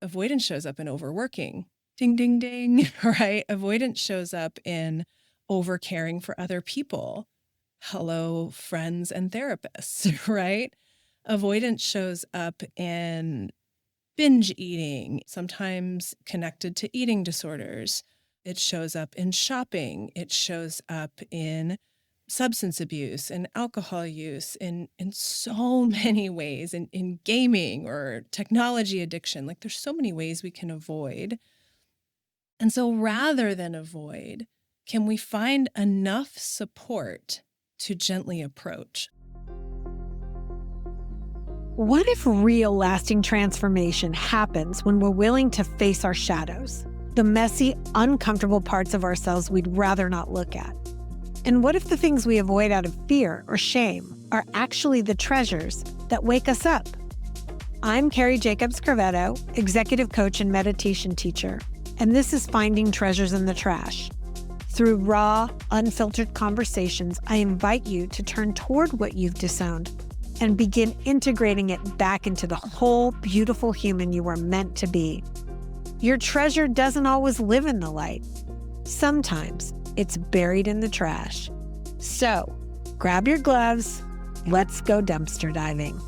avoidance shows up in overworking. Ding, ding, ding, right? Avoidance shows up in over caring for other people. Hello, friends and therapists, right? Avoidance shows up in binge eating, sometimes connected to eating disorders. It shows up in shopping. It shows up in substance abuse and alcohol use in so many ways, in gaming or technology addiction. Like there's so many ways we can avoid. And so rather than avoid, can we find enough support to gently approach? What if real lasting transformation happens when we're willing to face our shadows, the messy, uncomfortable parts of ourselves we'd rather not look at? And what if the things we avoid out of fear or shame are actually the treasures that wake us up? I'm Cari Jacobs-Crovetto, executive coach and meditation teacher, and this is Finding Treasures in the Trash. Through raw, unfiltered conversations, I invite you to turn toward what you've disowned and begin integrating it back into the whole beautiful human you were meant to be. Your treasure doesn't always live in the light. Sometimes it's buried in the trash. So, grab your gloves. Let's go dumpster diving.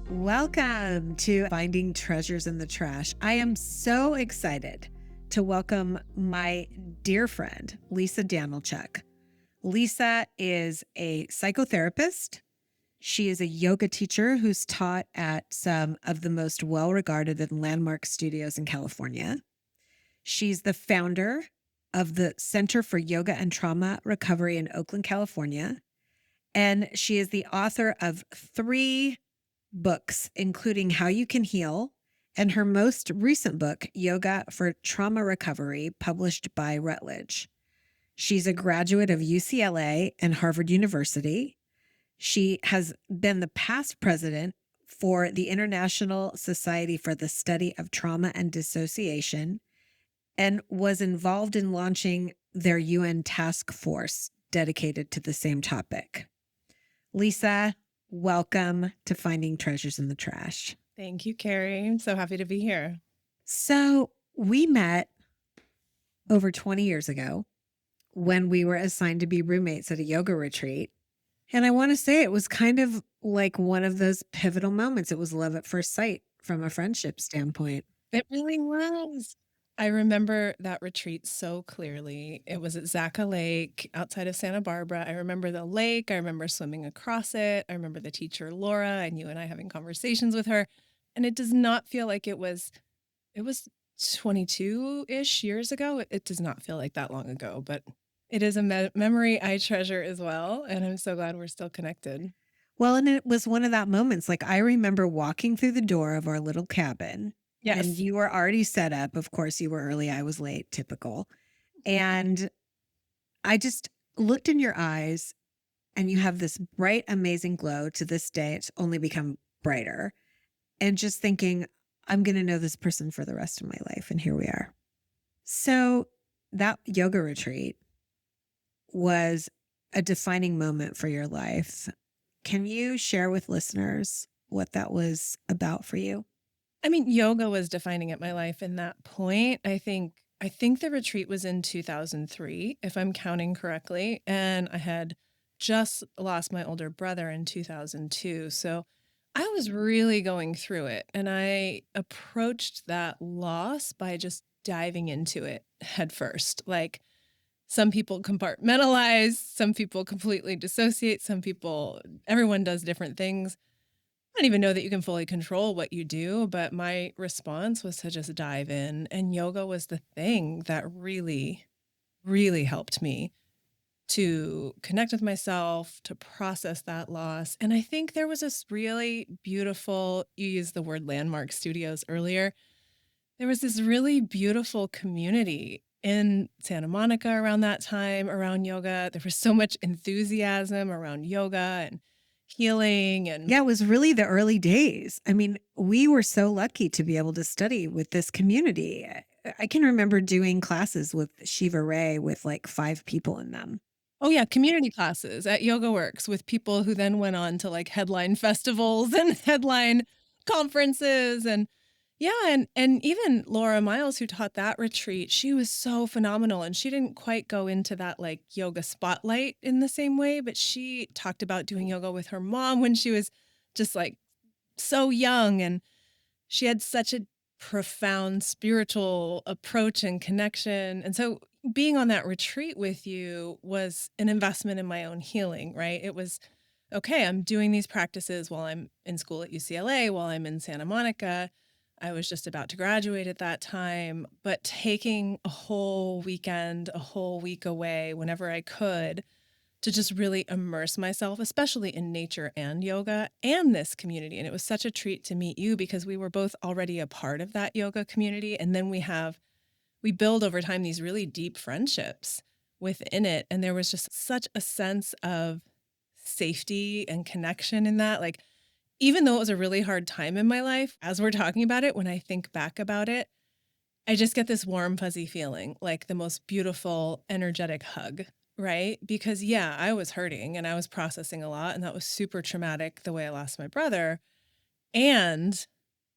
Welcome to Finding Treasures in the Trash. I am so excited to welcome my dear friend, Lisa Danylchuk. Lisa is a psychotherapist. She is a yoga teacher who's taught at some of the most well-regarded and landmark studios in California. She's the founder of the Center for Yoga and Trauma Recovery in Oakland, California. And she is the author of 3 books, including How You Can Heal, and her most recent book, Yoga for Trauma Recovery, published by Routledge. She's a graduate of UCLA and Harvard University. She has been the past president for the International Society for the Study of Trauma and Dissociation and was involved in launching their UN task force dedicated to the same topic. Lisa, welcome to Finding Treasures in the Trash. Thank you, Cari. I'm so happy to be here. So we met over 20 years ago when we were assigned to be roommates at a yoga retreat. And I want to say it was kind of like one of those pivotal moments. It was love at first sight from a friendship standpoint. It really was. I remember that retreat so clearly. It was at Zaca Lake outside of Santa Barbara. I remember the lake. I remember swimming across it. I remember the teacher, Laura, and you and I having conversations with her. And it does not feel like it was 22-ish years ago. It does not feel like that long ago, but it is a memory I treasure as well. And I'm so glad we're still connected. Well, and it was one of that moments. Like I remember walking through the door of our little cabin. Yes. And you were already set up. Of course, you were early. I was late, typical. And I just looked in your eyes and you have this bright, amazing glow. To this day, it's only become brighter. And just thinking, I'm going to know this person for the rest of my life. And here we are. So that yoga retreat was a defining moment for your life. Can you share with listeners what that was about for you? I mean, yoga was defining at my life in that point. I think the retreat was in 2003, if I'm counting correctly. And I had just lost my older brother in 2002. So I was really going through it. And I approached that loss by just diving into it head first. Like some people compartmentalize, some people completely dissociate, everyone does different things. I don't even know that you can fully control what you do, but my response was to just dive in. And yoga was the thing that really, really helped me to connect with myself, to process that loss. And I think there was this really beautiful, you used the word landmark studios earlier. There was this really beautiful community in Santa Monica around that time, around yoga. There was so much enthusiasm around yoga and healing. And yeah, it was really the early days. I mean, we were so lucky to be able to study with this community. I can remember doing classes with Shiva Ray with like 5 people in them. Oh yeah, community classes at Yoga Works with people who then went on to like headline festivals and headline conferences. And Yeah, and even Laura Miles, who taught that retreat, she was so phenomenal, and she didn't quite go into that, like, yoga spotlight in the same way, but she talked about doing yoga with her mom when she was just, like, so young, and she had such a profound spiritual approach and connection, and so being on that retreat with you was an investment in my own healing, right? It was, "Okay, I'm doing these practices while I'm in school at UCLA, while I'm in Santa Monica." I was just about to graduate at that time, but taking a whole weekend, a whole week away whenever I could to just really immerse myself, especially in nature and yoga and this community. And it was such a treat to meet you because we were both already a part of that yoga community. And then we build over time these really deep friendships within it. And there was just such a sense of safety and connection in that. Like, even though it was a really hard time in my life, as we're talking about it, when I think back about it, I just get this warm, fuzzy feeling, like the most beautiful, energetic hug, right? Because, yeah, I was hurting and I was processing a lot, and that was super traumatic the way I lost my brother. And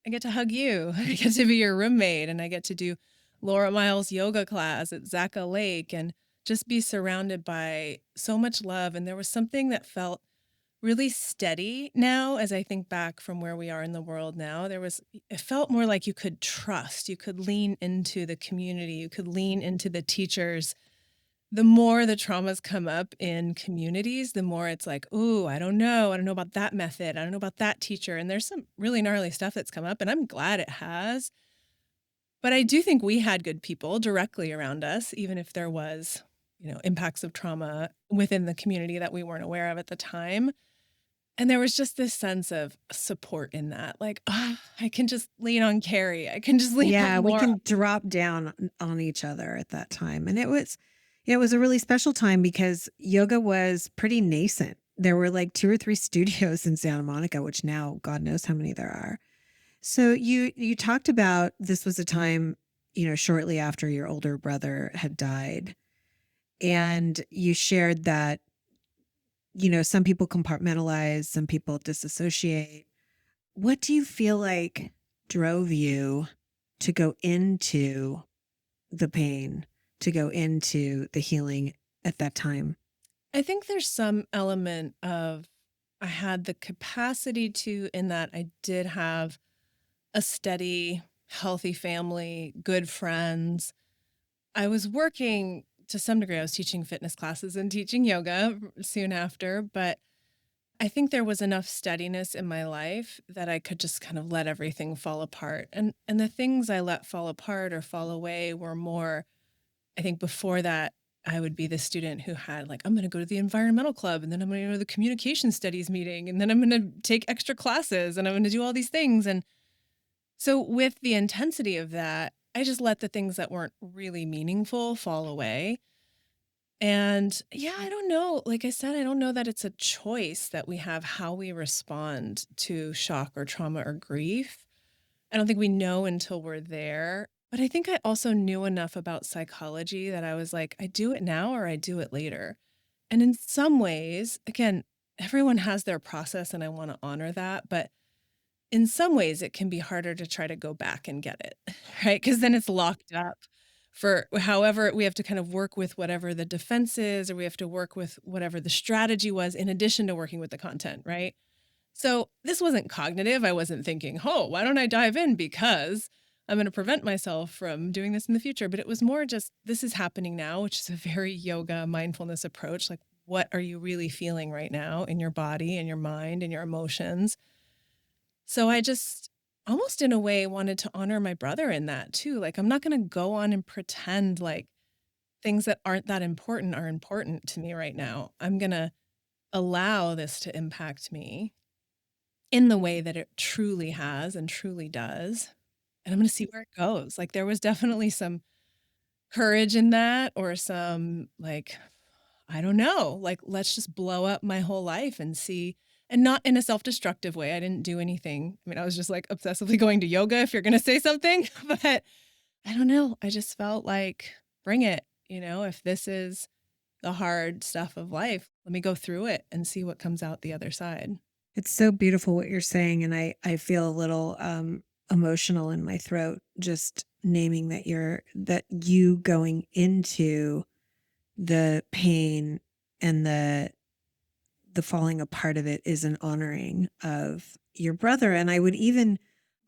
I get to hug you. I get to be your roommate, and I get to do Laura Miles' yoga class at Zaka Lake and just be surrounded by so much love. And there was something that felt really steady now as I think back from where we are in the world now. It felt more like you could trust, you could lean into the community, you could lean into the teachers. The more the traumas come up in communities, the more it's like, "Ooh, I don't know. I don't know about that method. I don't know about that teacher." And there's some really gnarly stuff that's come up, and I'm glad it has. But I do think we had good people directly around us, even if there was, impacts of trauma within the community that we weren't aware of at the time. And there was just this sense of support in that, like, "Ah, I can just lean on Cari. I can just lean Yeah, on we Laura." can drop down on each other at that time. And it was a really special time because yoga was pretty nascent. There were like 2 or 3 studios in Santa Monica, which now God knows how many there are. So you talked about this was a time, shortly after your older brother had died, and you shared that, some people compartmentalize, some people disassociate. What do you feel like drove you to go into the pain, to go into the healing at that time? I think there's some element of I had the capacity to in that I did have a steady, healthy family, good friends. I was working to some degree. I was teaching fitness classes and teaching yoga soon after, but I think there was enough steadiness in my life that I could just kind of let everything fall apart. And the things I let fall apart or fall away were more, I think before that I would be the student who had like, I'm going to go to the environmental club, and then I'm going to go to the communication studies meeting, and then I'm going to take extra classes, and I'm going to do all these things. And so with the intensity of that, I just let the things that weren't really meaningful fall away. And yeah, I don't know. Like I said, I don't know that it's a choice that we have how we respond to shock or trauma or grief. I don't think we know until we're there. But I think I also knew enough about psychology that I was like, I do it now or I do it later. And in some ways, again, everyone has their process and I want to honor that. But in some ways, it can be harder to try to go back and get it, right? Because then it's locked up for however we have to kind of work with whatever the defense is, or we have to work with whatever the strategy was in addition to working with the content, right? So this wasn't cognitive. I wasn't thinking, oh, why don't I dive in because I'm going to prevent myself from doing this in the future? But it was more just this is happening now, which is a very yoga mindfulness approach. Like, what are you really feeling right now in your body and your mind and your emotions? So I just almost in a way wanted to honor my brother in that too. Like, I'm not going to go on and pretend like things that aren't that important are important to me right now. I'm going to allow this to impact me in the way that it truly has and truly does. And I'm going to see where it goes. Like, there was definitely some courage in that, or some like, I don't know, like, let's just blow up my whole life and see. And not in a self-destructive way. I didn't do anything. I mean, I was just like obsessively going to yoga if you're going to say something, but I don't know. I just felt like bring it, if this is the hard stuff of life, let me go through it and see what comes out the other side. It's so beautiful what you're saying, and I feel a little emotional in my throat just naming that you going into the pain and the falling apart of it is an honoring of your brother. And I would even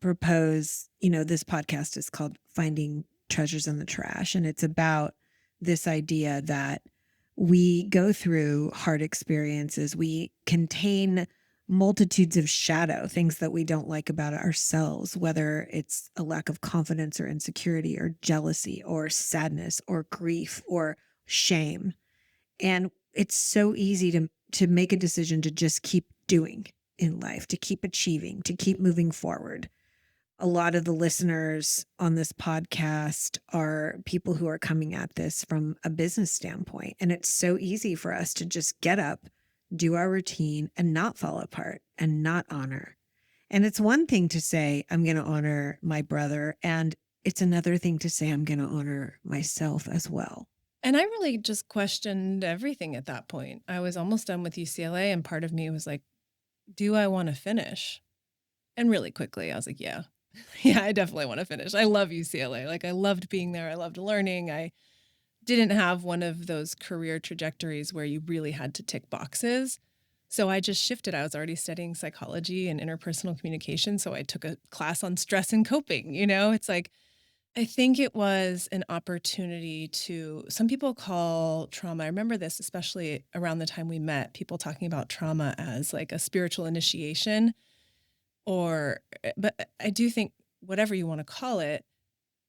propose, this podcast is called Finding Treasures in the Trash. And it's about this idea that we go through hard experiences. We contain multitudes of shadow, things that we don't like about ourselves, whether it's a lack of confidence or insecurity or jealousy or sadness or grief or shame. And it's so easy to make a decision to just keep doing in life, to keep achieving, to keep moving forward. A lot of the listeners on this podcast are people who are coming at this from a business standpoint. And it's so easy for us to just get up, do our routine, and not fall apart and not honor. And it's one thing to say, I'm going to honor my brother. And it's another thing to say, I'm going to honor myself as well. And I really just questioned everything at that point. I was almost done with UCLA, and part of me was like, do I want to finish? And really quickly, I was like, yeah, I definitely want to finish. I love UCLA. Like, I loved being there. I loved learning. I didn't have one of those career trajectories where you really had to tick boxes. So I just shifted. I was already studying psychology and interpersonal communication. So I took a class on stress and coping. It's like, I think it was an opportunity to, some people call trauma, I remember this, especially around the time we met, people talking about trauma as like a spiritual initiation but I do think whatever you want to call it,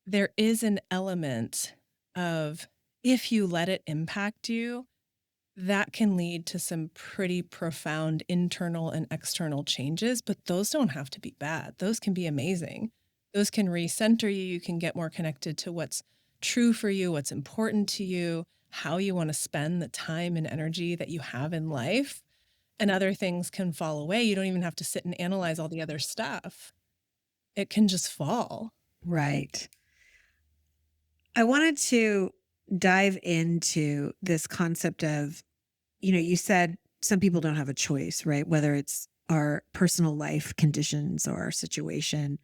there is an element of if you let it impact you, that can lead to some pretty profound internal and external changes, but those don't have to be bad. Those can be amazing. Those can recenter you. You can get more connected to what's true for you, what's important to you, how you want to spend the time and energy that you have in life. And other things can fall away. You don't even have to sit and analyze all the other stuff. It can just fall. Right. I wanted to dive into this concept of, you said some people don't have a choice, right? Whether it's our personal life conditions or our situation.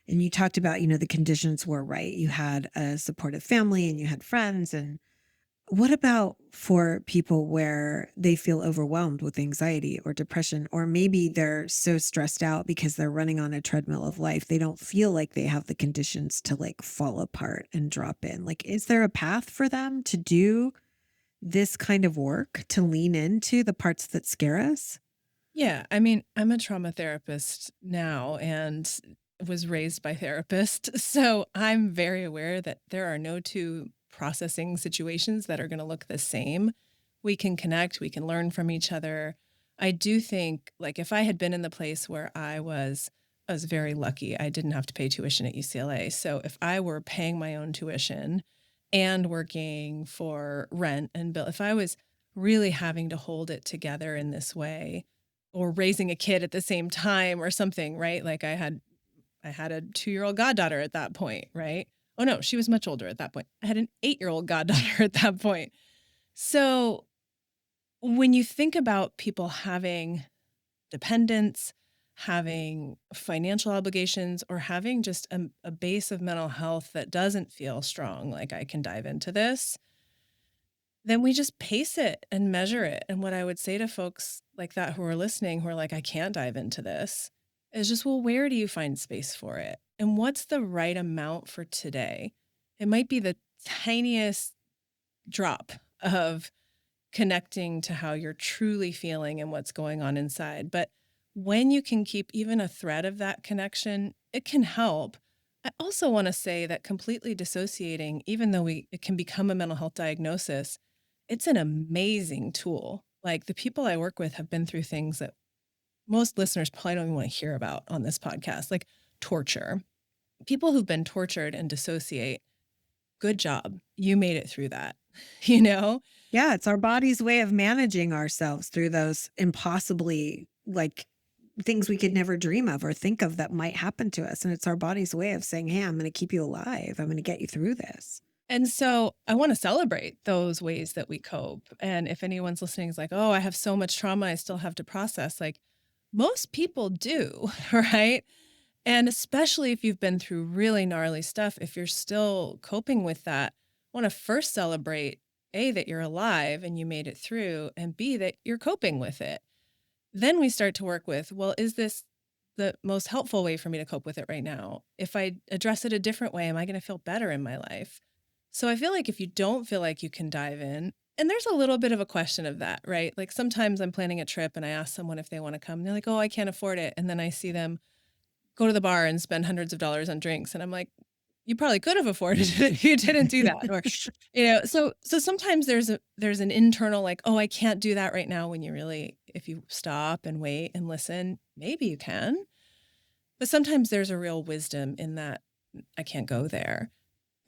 And you talked about, the conditions were right. You had a supportive family and you had friends. And what about for people where they feel overwhelmed with anxiety or depression, or maybe they're so stressed out because they're running on a treadmill of life, they don't feel like they have the conditions to like fall apart and drop in? Like, is there a path for them to do this kind of work, to lean into the parts that scare us? Yeah. I mean, I'm a trauma therapist now and was raised by therapists. So I'm very aware that there are no two processing situations that are going to look the same. We can connect, we can learn from each other. I do think, like, if I had been in the place where I was very lucky. I didn't have to pay tuition at UCLA. So if I were paying my own tuition and working for rent and bill, if I was really having to hold it together in this way, or raising a kid at the same time or something, right? Like I had a 2-year-old goddaughter at that point, right? Oh no, she was much older at that point. I had an 8-year-old goddaughter at that point. So when you think about people having dependents, having financial obligations, or having just a base of mental health that doesn't feel strong, like I can dive into this, then we just pace it and measure it. And what I would say to folks like that who are listening, who are like, I can't dive into this, is just, well, where do you find space for it? And what's the right amount for today? It might be the tiniest drop of connecting to how you're truly feeling and what's going on inside. But when you can keep even a thread of that connection, it can help. I also want to say that completely dissociating, even though it can become a mental health diagnosis, it's an amazing tool. Like, the people I work with have been through things that most listeners probably don't even want to hear about on this podcast, like torture. People who've been tortured and dissociate, good job. You made it through that, you know? Yeah, it's our body's way of managing ourselves through those impossibly, like, things we could never dream of or think of that might happen to us. And it's our body's way of saying, hey, I'm going to keep you alive. I'm going to get you through this. And so I want to celebrate those ways that we cope. And if anyone's listening is like, oh, I have so much trauma I still have to process, like, most people do, right? And especially if you've been through really gnarly stuff, if you're still coping with that, I want to first celebrate A, that you're alive and you made it through, and B, that you're coping with it. Then we start to work with, well, is this the most helpful way for me to cope with it right now? If I address it a different way, am I going to feel better in my life? So I feel like if you don't feel like you can dive in, and there's a little bit of a question of that, right? Like sometimes I'm planning a trip and I ask someone if they want to come. And they're like, oh, I can't afford it. And then I see them go to the bar and spend hundreds of dollars on drinks. And I'm like, you probably could have afforded it if you didn't do that. Or, so sometimes there's an internal like, oh, I can't do that right now when you really, if you stop and wait and listen, maybe you can. But sometimes there's a real wisdom in that I can't go there.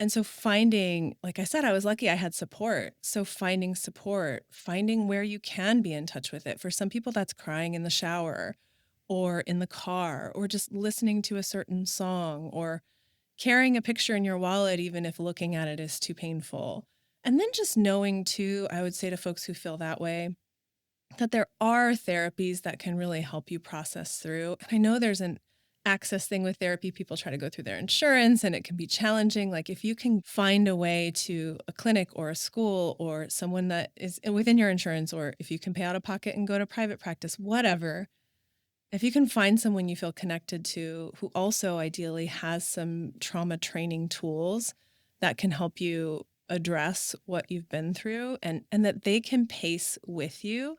And so finding, like I said, I was lucky I had support. So finding support, finding where you can be in touch with it. For some people, that's crying in the shower or in the car or just listening to a certain song or carrying a picture in your wallet, even if looking at it is too painful. And then just knowing too, I would say to folks who feel that way, that there are therapies that can really help you process through. And I know there's an access thing with therapy. People try to go through their insurance and it can be challenging. Like if you can find a way to a clinic or a school or someone that is within your insurance, or if you can pay out of pocket and go to private practice, whatever, if you can find someone you feel connected to who also ideally has some trauma training tools that can help you address what you've been through and that they can pace with you.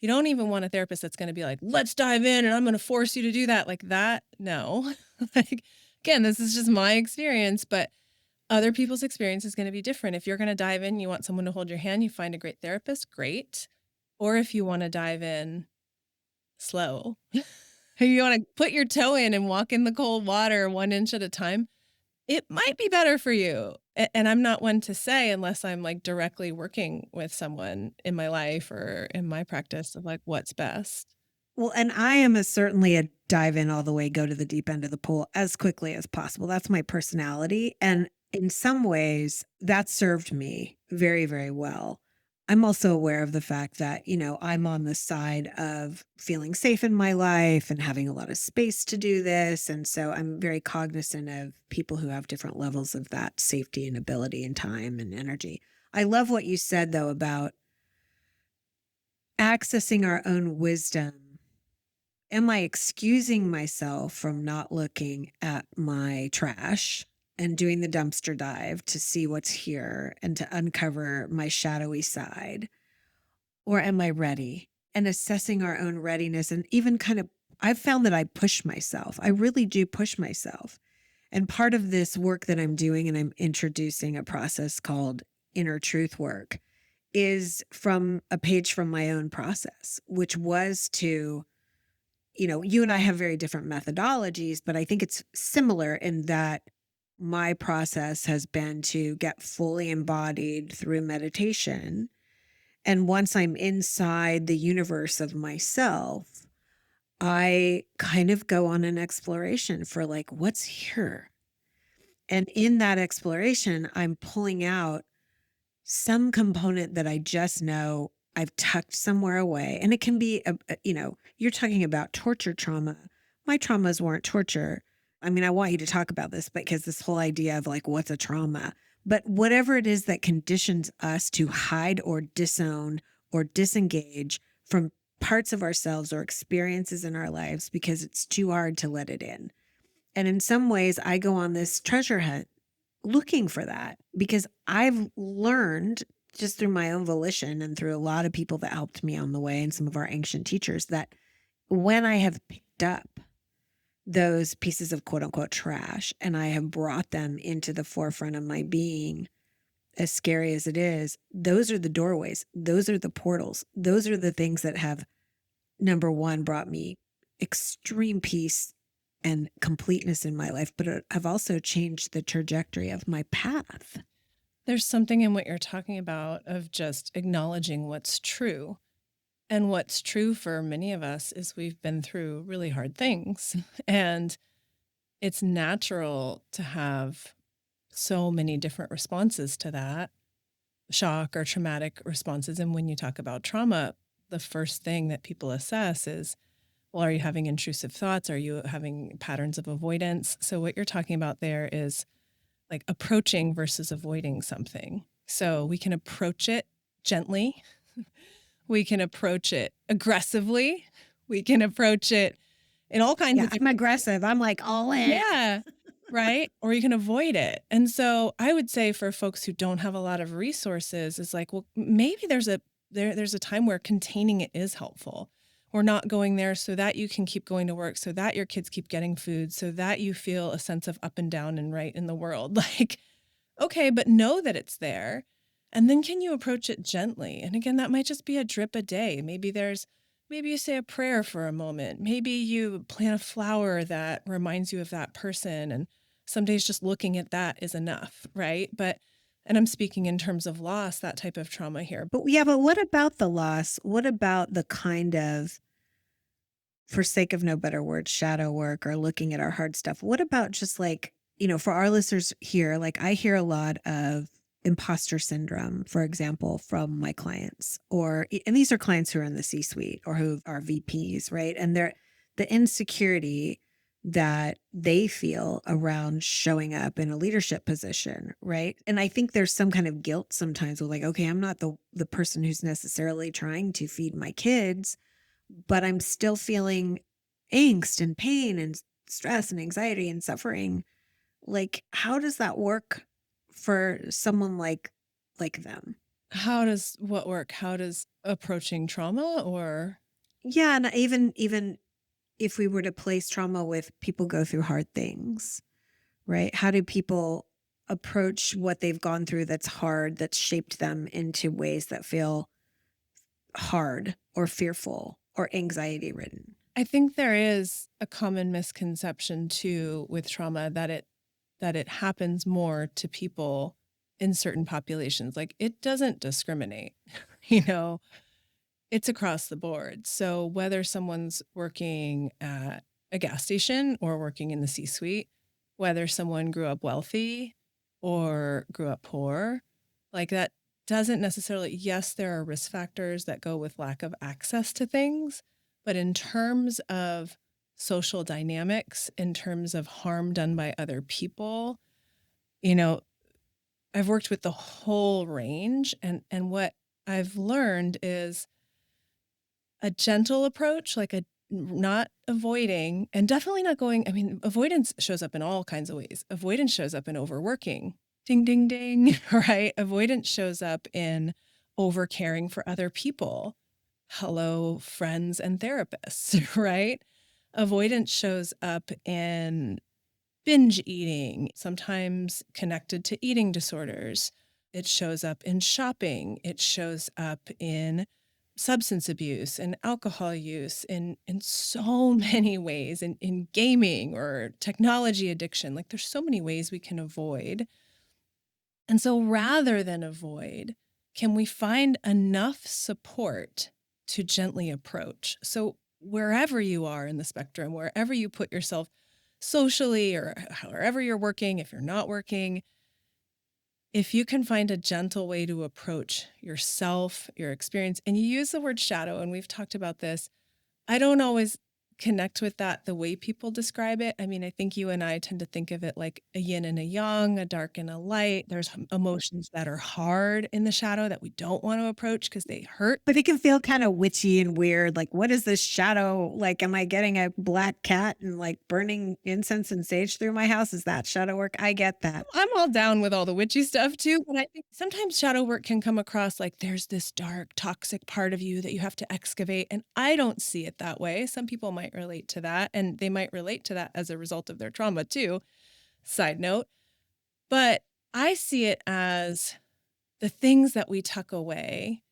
You don't even want a therapist that's going to be like, let's dive in and I'm going to force you to do that like that. No. Like, again, this is just my experience, but other people's experience is going to be different. If you're going to dive in, you want someone to hold your hand, you find a great therapist, great. Or if you want to dive in slow, you want to put your toe in and walk in the cold water 1 inch at a time, it might be better for you. And I'm not one to say unless I'm like directly working with someone in my life or in my practice of like what's best. Well, and I am certainly a dive in all the way, go to the deep end of the pool as quickly as possible. That's my personality. And in some ways, that served me very, very well. I'm also aware of the fact that, I'm on the side of feeling safe in my life and having a lot of space to do this. And so I'm very cognizant of people who have different levels of that safety and ability and time and energy. I love what you said, though, about accessing our own wisdom. Am I excusing myself from not looking at my trash and doing the dumpster dive to see what's here and to uncover my shadowy side? Or am I ready? And assessing our own readiness and even I've found that I push myself. I really do push myself. And part of this work that I'm doing, and I'm introducing a process called inner truth work, is from a page from my own process, which was to, you and I have very different methodologies, but I think it's similar in that my process has been to get fully embodied through meditation. And once I'm inside the universe of myself, I kind of go on an exploration for like, what's here? And in that exploration, I'm pulling out some component that I just know I've tucked somewhere away. And it can be, you're talking about torture trauma. My traumas weren't torture. I mean, I want you to talk about this because this whole idea of like, what's a trauma? But whatever it is that conditions us to hide or disown or disengage from parts of ourselves or experiences in our lives because it's too hard to let it in. And in some ways, I go on this treasure hunt looking for that because I've learned just through my own volition and through a lot of people that helped me on the way and some of our ancient teachers that when I have picked up those pieces of quote unquote trash and I have brought them into the forefront of my being, as scary as it is, those are the doorways. Those are the portals. Those are the things that have, number one, brought me extreme peace and completeness in my life, but have also changed the trajectory of my path. There's something in what you're talking about of just acknowledging what's true. And what's true for many of us is we've been through really hard things. And it's natural to have so many different responses to that, shock or traumatic responses. And when you talk about trauma, the first thing that people assess is, Well, are you having intrusive thoughts? Are you having patterns of avoidance? So what you're talking about there is like approaching versus avoiding something. So we can approach it gently. We can approach it aggressively. We can approach it in all kinds Yeah, of I'm aggressive. I'm like all in. yeah, right? Or you can avoid it. And so I would say for folks who don't have a lot of resources, it's like, well, maybe there's a time where containing it is helpful. Or not going there so that you can keep going to work, so that your kids keep getting food, so that you feel a sense of up and down and right in the world. Like, okay, but know that it's there. And then can you approach it gently? And again, that might just be a drip a day. Maybe you say a prayer for a moment. Maybe you plant a flower that reminds you of that person. And some days just looking at that is enough, right? And I'm speaking in terms of loss, that type of trauma here. But yeah, but what about the loss? What about the kind of, for sake of no better word, shadow work or looking at our hard stuff? What about just like, for our listeners here, like I hear a lot of imposter syndrome, for example, from my clients, and these are clients who are in the C-suite or who are VPs, right? And the insecurity that they feel around showing up in a leadership position, right? And I think there's some kind of guilt sometimes with like, okay, I'm not the person who's necessarily trying to feed my kids, but I'm still feeling angst and pain and stress and anxiety and suffering. Like, how does that work for someone like them? How does what work? How does approaching trauma or Yeah, and even if we were to place trauma with people go through hard things, right? How do people approach what they've gone through that's hard, that's shaped them into ways that feel hard or fearful or anxiety ridden? I think there is a common misconception too with trauma that it happens more to people in certain populations. Like it doesn't discriminate, you know, it's across the board. So whether someone's working at a gas station or working in the C-suite, whether someone grew up wealthy or grew up poor, like that doesn't necessarily, yes, there are risk factors that go with lack of access to things, but in terms of social dynamics, in terms of harm done by other people, you know, I've worked with the whole range and what I've learned is a gentle approach, like a not avoiding and definitely not going. I mean, avoidance shows up in all kinds of ways. Avoidance shows up in overworking. Ding, ding, ding, right? Avoidance shows up in over caring for other people. Hello, friends and therapists, right? Avoidance shows up in binge eating, sometimes connected to eating disorders. It shows up in shopping. It shows up in substance abuse and alcohol use in so many ways, in gaming or technology addiction. Like there's so many ways we can avoid. And so rather than avoid, can we find enough support to gently approach? So wherever you are in the spectrum, wherever you put yourself socially or however you're working, if you're not working, if you can find a gentle way to approach yourself, your experience, and you use the word shadow, and we've talked about this, I don't always connect with that the way people describe it. I mean, I think you and I tend to think of it like a yin and a yang, a dark and a light. There's emotions that are hard in the shadow that we don't want to approach because they hurt. But it can feel kind of witchy and weird. Like, what is this shadow? Like, am I getting a black cat and like burning incense and sage through my house? Is that shadow work? I get that. I'm all down with all the witchy stuff too, but I think sometimes shadow work can come across like there's this dark, toxic part of you that you have to excavate. And I don't see it that way. Some people might relate to that, and they might relate to that as a result of their trauma too. Side note. But I see it as the things that we tuck away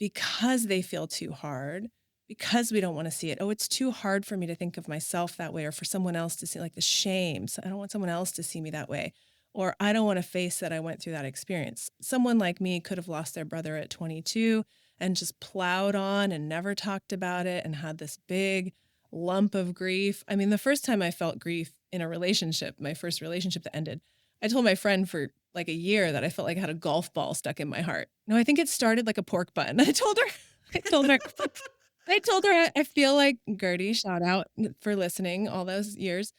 because they feel too hard, because we don't want to see it. Oh, it's too hard for me to think of myself that way, or for someone else to see, like the shame. So I don't want someone else to see me that way. Or I don't want to face that I went through that experience. Someone like me could have lost their brother at 22 and just plowed on and never talked about it and had this big lump of grief. I mean, the first time I felt grief in a relationship, my first relationship that ended, I told my friend for like a year that I felt like I had a golf ball stuck in my heart. No, I think it started like a pork bun. I told her, I told her I feel like Gertie, shout out for listening all those years.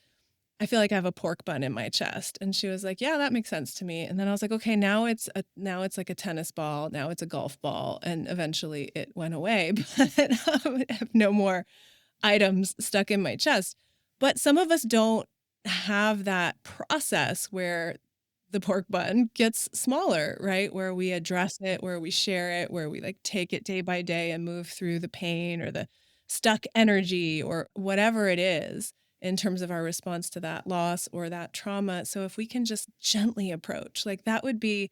I feel like I have a pork bun in my chest. And she was like, yeah, that makes sense to me. And then I was like, okay, now it's like a tennis ball. Now it's a golf ball. And eventually it went away, but I have no more items stuck in my chest. But some of us don't have that process where the pork bun gets smaller, right? Where we address it, where we share it, where we like take it day by day and move through the pain or the stuck energy or whatever it is in terms of our response to that loss or that trauma. So if we can just gently approach, like that would be,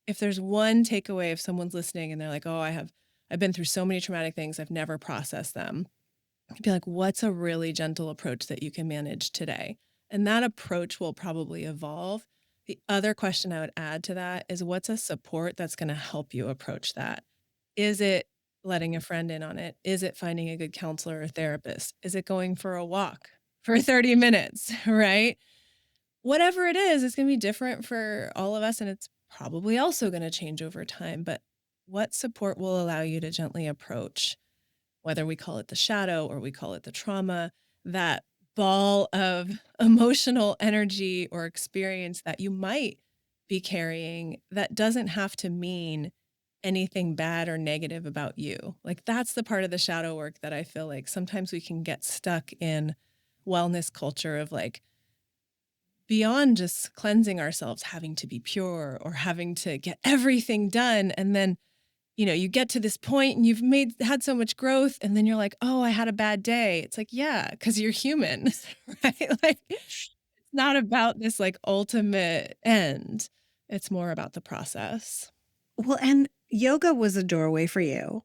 if there's one takeaway, if someone's listening and they're like, oh, I've been through so many traumatic things, I've never processed them. I'd be like, what's a really gentle approach that you can manage today? And that approach will probably evolve. The other question I would add to that is, what's a support that's going to help you approach that? Is it letting a friend in on it? Is it finding a good counselor or therapist? Is it going for a walk for 30 minutes, right? Whatever it is, it's going to be different for all of us. And it's probably also going to change over time. But what support will allow you to gently approach, whether we call it the shadow or we call it the trauma, that ball of emotional energy or experience that you might be carrying that doesn't have to mean anything bad or negative about you. Like that's the part of the shadow work that I feel like sometimes we can get stuck in wellness culture of like, beyond just cleansing ourselves, having to be pure or having to get everything done. And then you get to this point and you've had so much growth and then you're like, oh, I had a bad day. It's like, yeah, because you're human, right? Like it's not about this like ultimate end. It's more about the process. Well, and yoga was a doorway for you.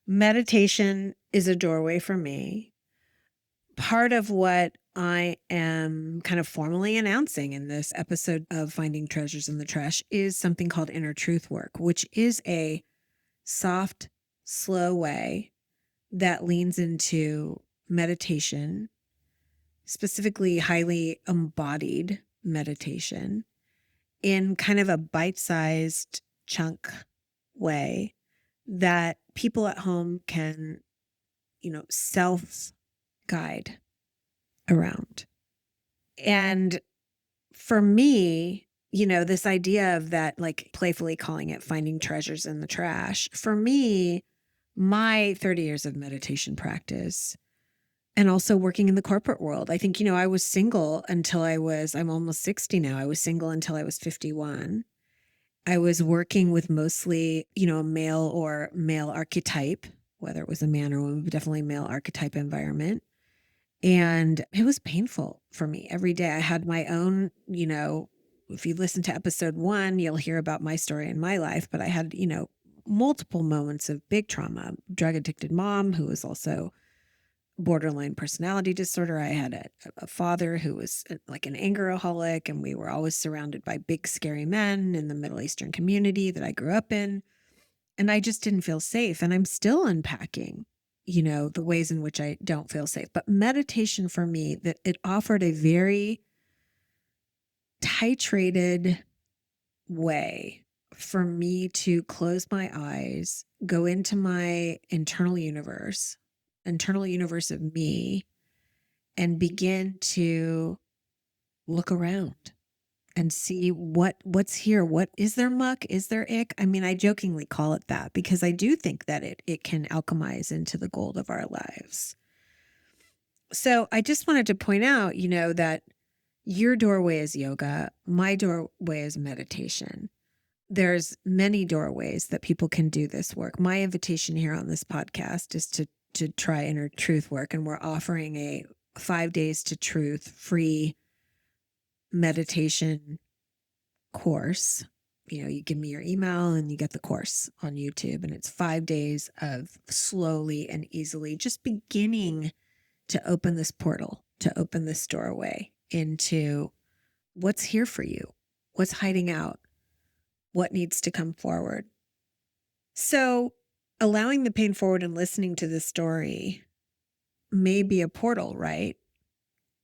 Meditation is a doorway for me. Part of what I am kind of formally announcing in this episode of Finding Treasures in the Trash is something called inner truth work, which is a soft, slow way that leans into meditation, specifically highly embodied meditation, in kind of a bite-sized chunk way that people at home can, self-guide around. And for me, this idea of that, like playfully calling it finding treasures in the trash, for me, my 30 years of meditation practice and also working in the corporate world, I think, I was single until I'm almost 60 now. I was single until I was 51. I was working with mostly, a male archetype, whether it was a man or woman, but definitely male archetype environment. And it was painful for me every day. I had my own, if you listen to episode 1, you'll hear about my story in my life, but I had, multiple moments of big trauma. Drug addicted mom who was also borderline personality disorder. I had a father who was like an angeraholic, and we were always surrounded by big, scary men in the Middle Eastern community that I grew up in. And I just didn't feel safe. And I'm still unpacking, the ways in which I don't feel safe. But meditation for me, that it offered a very titrated way for me to close my eyes, go into my internal universe of me, and begin to look around and see what's here. What is there muck? Is there ick? I mean, I jokingly call it that because I do think that it can alchemize into the gold of our lives. So I just wanted to point out, that your doorway is yoga. My doorway is meditation. There's many doorways that people can do this work. My invitation here on this podcast is to try inner truth work. And we're offering a 5 days to truth free meditation course. You give me your email and you get the course on YouTube. And it's 5 days of slowly and easily just beginning to open this portal, to open this doorway into what's here for you, what's hiding out, what needs to come forward. So allowing the pain forward and listening to the story may be a portal, right?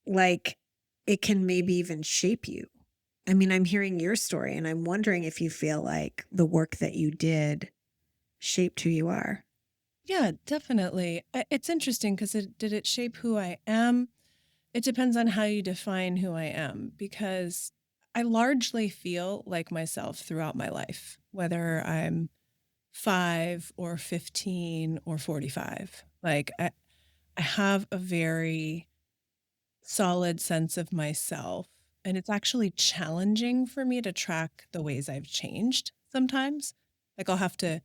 Like it can maybe even shape you. I mean, I'm hearing your story and I'm wondering if you feel like the work that you did shaped who you are. Yeah, definitely. It's interesting because did it shape who I am? It depends on how you define who I am because I largely feel like myself throughout my life, whether I'm 5 or 15 or 45. Like I have a very solid sense of myself. And it's actually challenging for me to track the ways I've changed sometimes. Like I'll have to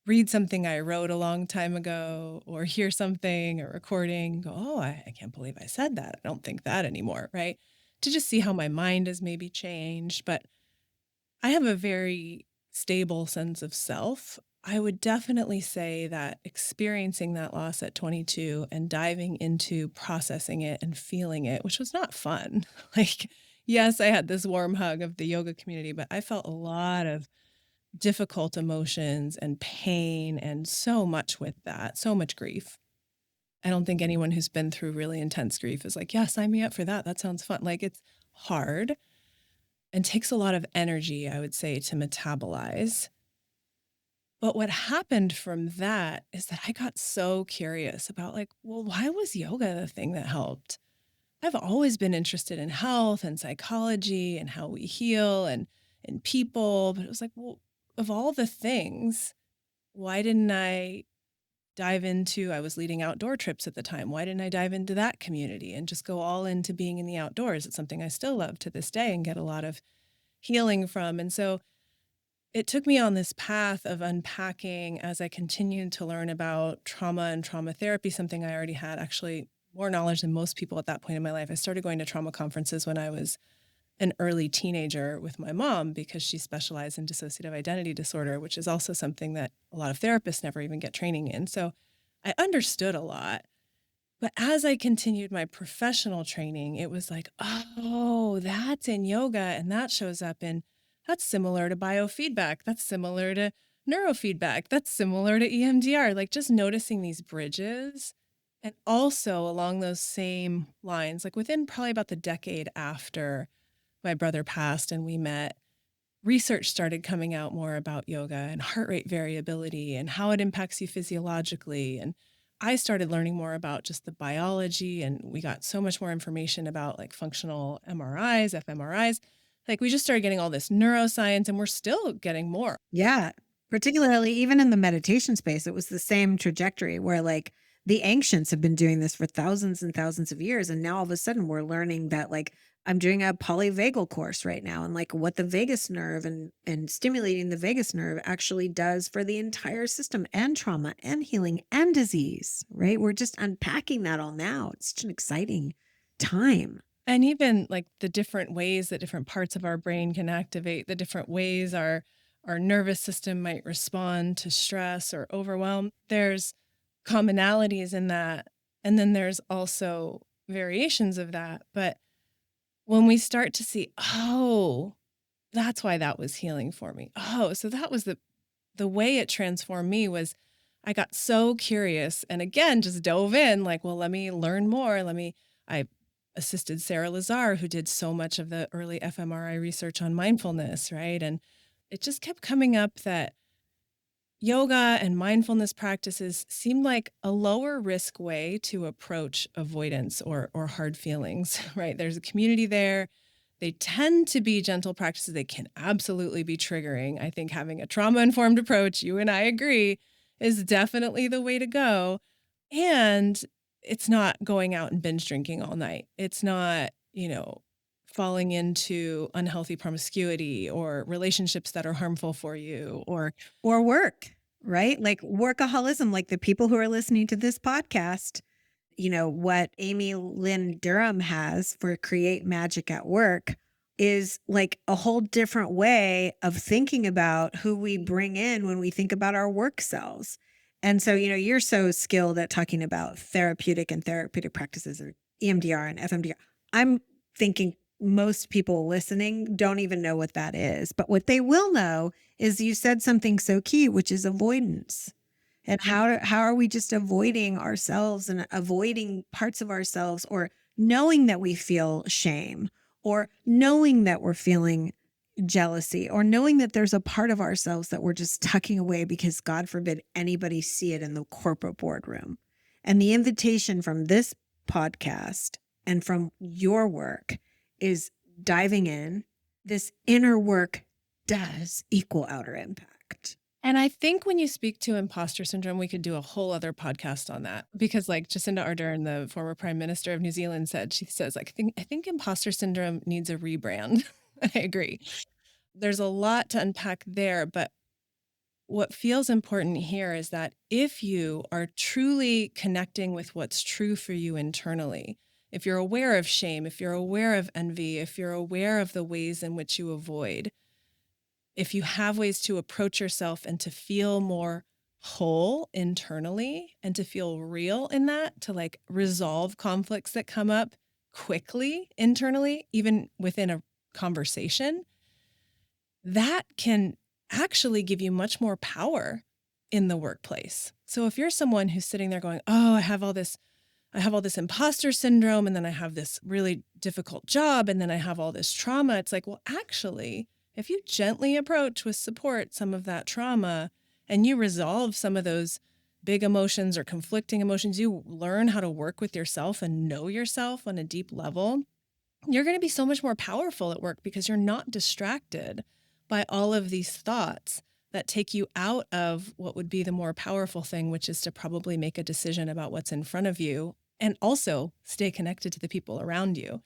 read something I wrote a long time ago or hear something or recording, go, oh, I can't believe I said that. I don't think that anymore. Right. To just see how my mind has maybe changed. But I have a very stable sense of self. I would definitely say that experiencing that loss at 22 and diving into processing it and feeling it, which was not fun. Like, yes, I had this warm hug of the yoga community, but I felt a lot of difficult emotions and pain and so much with that, so much grief. I don't think anyone who's been through really intense grief is like, yeah, sign me up for that. That sounds fun. Like, it's hard and takes a lot of energy, I would say, to metabolize. But what happened from that is that I got so curious about, like, well, why was yoga the thing that helped? I've always been interested in health and psychology and how we heal and people, but it was like, well, of all the things, why didn't I dive into I was leading outdoor trips at the time. Why didn't I dive into that community and just go all into being in the outdoors? It's something I still love to this day and get a lot of healing from. And so it took me on this path of unpacking as I continued to learn about trauma and trauma therapy, something I already had actually more knowledge than most people at that point in my life. I started going to trauma conferences when I was an early teenager with my mom because she specialized in dissociative identity disorder, which is also something that a lot of therapists never even get training in. So I understood a lot. But as I continued my professional training, it was like, oh, that's in yoga and that shows up in, that's similar to biofeedback. That's similar to neurofeedback. That's similar to EMDR. Like just noticing these bridges. And also along those same lines, like within probably about the decade after my brother passed and we met, research started coming out more about yoga and heart rate variability and how it impacts you physiologically. And I started learning more about just the biology, and we got so much more information about like functional MRIs, fMRIs. Like we just started getting all this neuroscience, and we're still getting more. Yeah. Particularly even in the meditation space, it was the same trajectory where like the ancients have been doing this for thousands and thousands of years. And now all of a sudden we're learning that like I'm doing a polyvagal course right now and like what the vagus nerve and stimulating the vagus nerve actually does for the entire system and trauma and healing and disease, right? We're just unpacking that all now. It's such an exciting time. And even like the different ways that different parts of our brain can activate, the different ways our nervous system might respond to stress or overwhelm. There's commonalities in that. And then there's also variations of that. But when we start to see, oh, that's why that was healing for me. Oh, so that was the way it transformed me was I got so curious and again just dove in like, well, let me learn more. I assisted Sarah Lazar, who did so much of the early fMRI research on mindfulness, right? And it just kept coming up that yoga and mindfulness practices seemed like a lower risk way to approach avoidance or hard feelings, right? There's a community there. They tend to be gentle practices. They can absolutely be triggering. I think having a trauma informed approach, you and I agree, is definitely the way to go. And it's not going out and binge drinking all night. It's not, falling into unhealthy promiscuity or relationships that are harmful for you Or work, right? Like workaholism, like the people who are listening to this podcast, what Amy Lynn Durham has for Create Magic at Work is like a whole different way of thinking about who we bring in when we think about our work selves. And so, you're so skilled at talking about therapeutic and therapeutic practices or EMDR and FMDR. I'm thinking most people listening don't even know what that is. But what they will know is you said something so key, which is avoidance. And how are we just avoiding ourselves and avoiding parts of ourselves or knowing that we feel shame or knowing that we're feeling jealousy, or knowing that there's a part of ourselves that we're just tucking away because God forbid anybody see it in the corporate boardroom. And the invitation from this podcast and from your work is diving in. This inner work does equal outer impact. And I think when you speak to imposter syndrome, we could do a whole other podcast on that, because like Jacinda Ardern, the former Prime Minister of New Zealand, she says, like, I think imposter syndrome needs a rebrand. I agree. There's a lot to unpack there, but what feels important here is that if you are truly connecting with what's true for you internally, if you're aware of shame, if you're aware of envy, if you're aware of the ways in which you avoid, if you have ways to approach yourself and to feel more whole internally and to feel real in that, to like resolve conflicts that come up quickly internally, even within a conversation, that can actually give you much more power in the workplace. So if you're someone who's sitting there going, oh, I have all this imposter syndrome, and then I have this really difficult job, and then I have all this trauma, it's like, well, actually, if you gently approach with support some of that trauma and you resolve some of those big emotions or conflicting emotions, you learn how to work with yourself and know yourself on a deep level, you're going to be so much more powerful at work because you're not distracted by all of these thoughts that take you out of what would be the more powerful thing, which is to probably make a decision about what's in front of you and also stay connected to the people around you.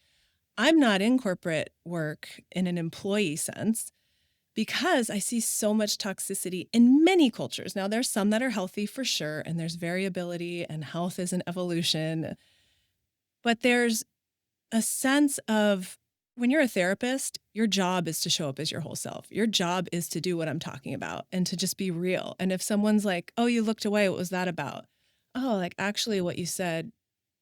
I'm not in corporate work in an employee sense because I see so much toxicity in many cultures. Now, there's some that are healthy for sure, and there's variability, and health is an evolution. But there's a sense of, when you're a therapist, your job is to show up as your whole self. Your job is to do what I'm talking about and to just be real. And if someone's like, oh, you looked away, what was that about? Oh, like actually what you said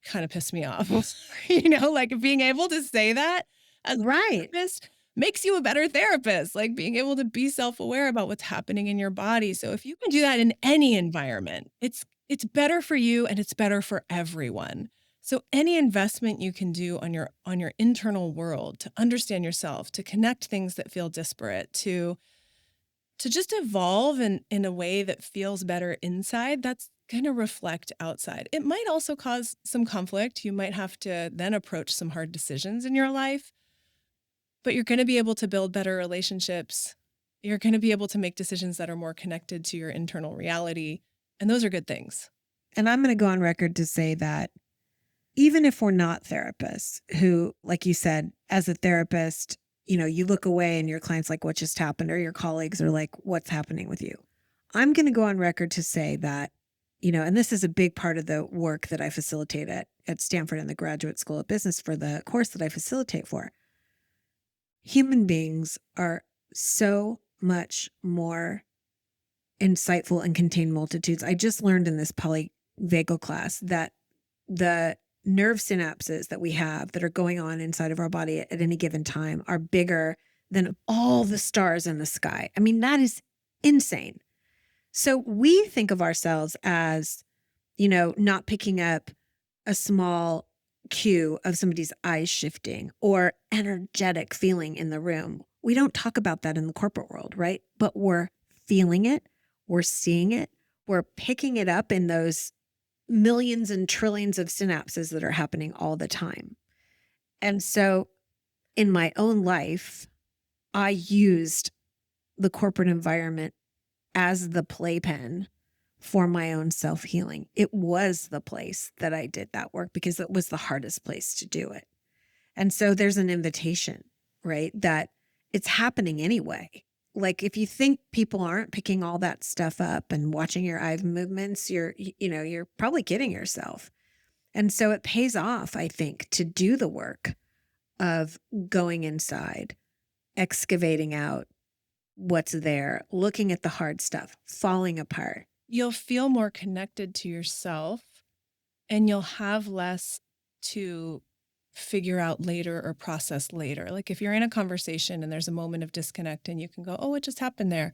kind of pissed me off. Like being able to say that as a Right. therapist makes you a better therapist, like being able to be self-aware about what's happening in your body. So if you can do that in any environment, it's better for you and it's better for everyone. So any investment you can do on your internal world to understand yourself, to connect things that feel disparate, to just evolve in a way that feels better inside, that's going to reflect outside. It might also cause some conflict. You might have to then approach some hard decisions in your life, but you're going to be able to build better relationships. You're going to be able to make decisions that are more connected to your internal reality. And those are good things. And I'm going to go on record to say that even if we're not therapists who, like you said, as a therapist, you look away and your client's like, what just happened? Or your colleagues are like, what's happening with you? I'm going to go on record to say that, and this is a big part of the work that I facilitate at Stanford and the Graduate School of Business for the course that I facilitate for. Human beings are so much more insightful and contain multitudes. I just learned in this polyvagal class that the nerve synapses that we have that are going on inside of our body at any given time are bigger than all the stars in the sky. I mean, that is insane. So we think of ourselves as, not picking up a small cue of somebody's eyes shifting or energetic feeling in the room. We don't talk about that in the corporate world, right? But we're feeling it, we're seeing it, we're picking it up in those millions and trillions of synapses that are happening all the time. And so in my own life, I used the corporate environment as the playpen for my own self-healing. It was the place that I did that work because it was the hardest place to do it. And so there's an invitation, right? That it's happening anyway. Like if you think people aren't picking all that stuff up and watching your eye movements, you're probably kidding yourself. And so it pays off, I think, to do the work of going inside, excavating out what's there, looking at the hard stuff, falling apart. You'll feel more connected to yourself and you'll have less to figure out later or process later. Like if you're in a conversation and there's a moment of disconnect and you can go, oh, what just happened there?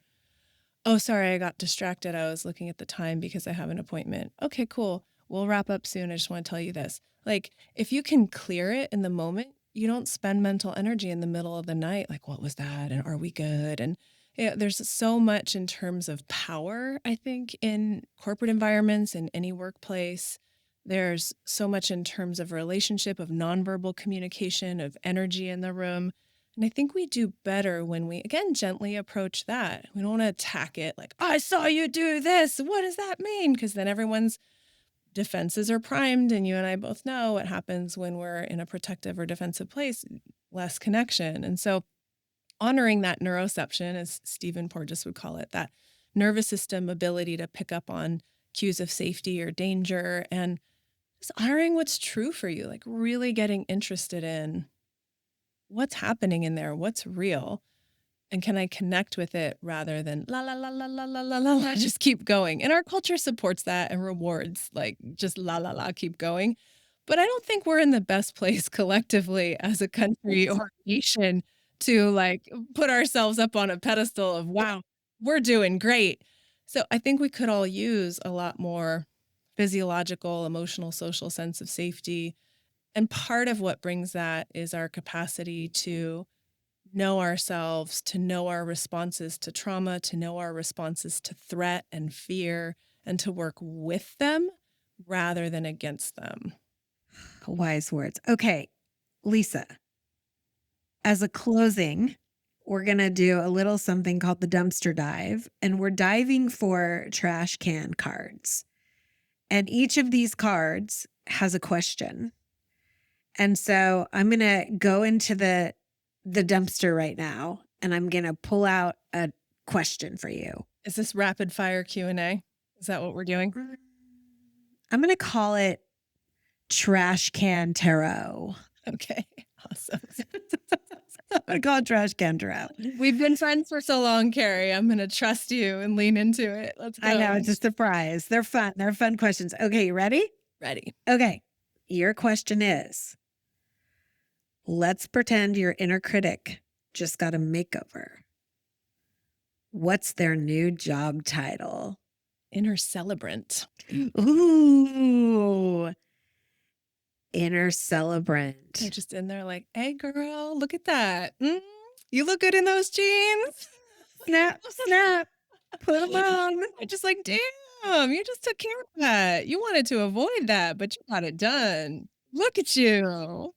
Oh, sorry, I got distracted. I was looking at the time because I have an appointment. Okay, cool. We'll wrap up soon. I just want to tell you this. Like if you can clear it in the moment, you don't spend mental energy in the middle of the night like, what was that? And are we good? And there's so much in terms of power, I think, in corporate environments, in any workplace. There's so much in terms of relationship, of nonverbal communication, of energy in the room. And I think we do better when we, again, gently approach that. We don't want to attack it like, I saw you do this. What does that mean? Because then everyone's defenses are primed. And you and I both know what happens when we're in a protective or defensive place, less connection. And so honoring that neuroception, as Stephen Porges would call it, that nervous system ability to pick up on cues of safety or danger, and just honoring what's true for you, like really getting interested in what's happening in there, what's real, and can I connect with it rather than la la la la la la la la la, just keep going. And our culture supports that and rewards like just la la la, keep going. But I don't think we're in the best place collectively as a country or nation to like put ourselves up on a pedestal of, wow, we're doing great. So I think we could all use a lot more physiological, emotional, social sense of safety. And part of what brings that is our capacity to know ourselves, to know our responses to trauma, to know our responses to threat and fear, and to work with them rather than against them. Wise words. Okay, Lisa, as a closing, we're going to do a little something called the dumpster dive, and we're diving for trash can cards. And each of these cards has a question. And so I'm going to go into the dumpster right now, and I'm going to pull out a question for you. Is this rapid fire Q&A? Is that what we're doing? I'm going to call it Trash Can Tarot. Okay, awesome. I'm going to call it Trash Can Tarot. We've been friends for so long, Cari. I'm going to trust you and lean into it. Let's go. I know, it's a surprise. They're fun. They're fun questions. Okay, you ready? Ready. Okay. Your question is, let's pretend your inner critic just got a makeover. What's their new job title? Inner celebrant. Ooh. Inner celebrant. They're just in there like, hey, girl, look at that. You look good in those jeans. Snap, snap. Put them on. I'm just like, damn, you just took care of that. You wanted to avoid that, but you got it done. Look at you.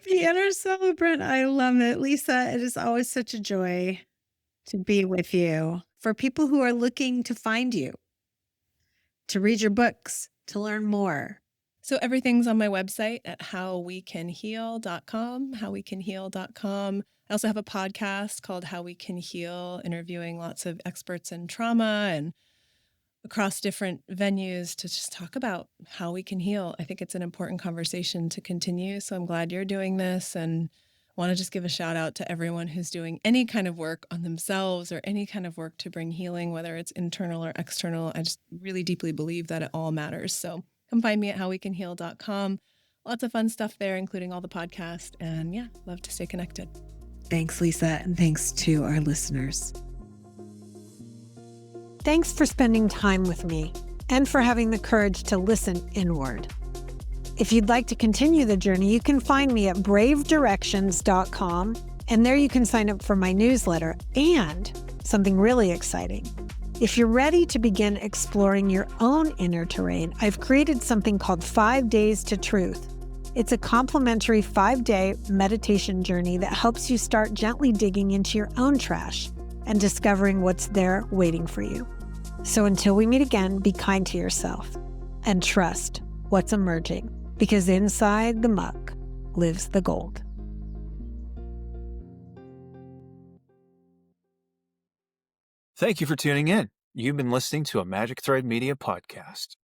The inner celebrant. I love it. Lisa, it is always such a joy to be with you. For people who are looking to find you, to read your books, to learn more. So everything's on my website at howwecanheal.com. I also have a podcast called How We Can Heal, interviewing lots of experts in trauma and across different venues to just talk about how we can heal. I think it's an important conversation to continue. So I'm glad you're doing this, and want to just give a shout out to everyone who's doing any kind of work on themselves or any kind of work to bring healing, whether it's internal or external. I just really deeply believe that it all matters. So come find me at howwecanheal.com. Lots of fun stuff there, including all the podcast. And yeah, love to stay connected. Thanks, Lisa. And thanks to our listeners. Thanks for spending time with me and for having the courage to listen inward. If you'd like to continue the journey, you can find me at bravedirections.com, and there you can sign up for my newsletter and something really exciting. If you're ready to begin exploring your own inner terrain, I've created something called 5 Days to Truth. It's a complimentary 5-day meditation journey that helps you start gently digging into your own trash and discovering what's there waiting for you. So until we meet again, be kind to yourself and trust what's emerging, because inside the muck lives the gold. Thank you for tuning in. You've been listening to a Magic Thread Media podcast.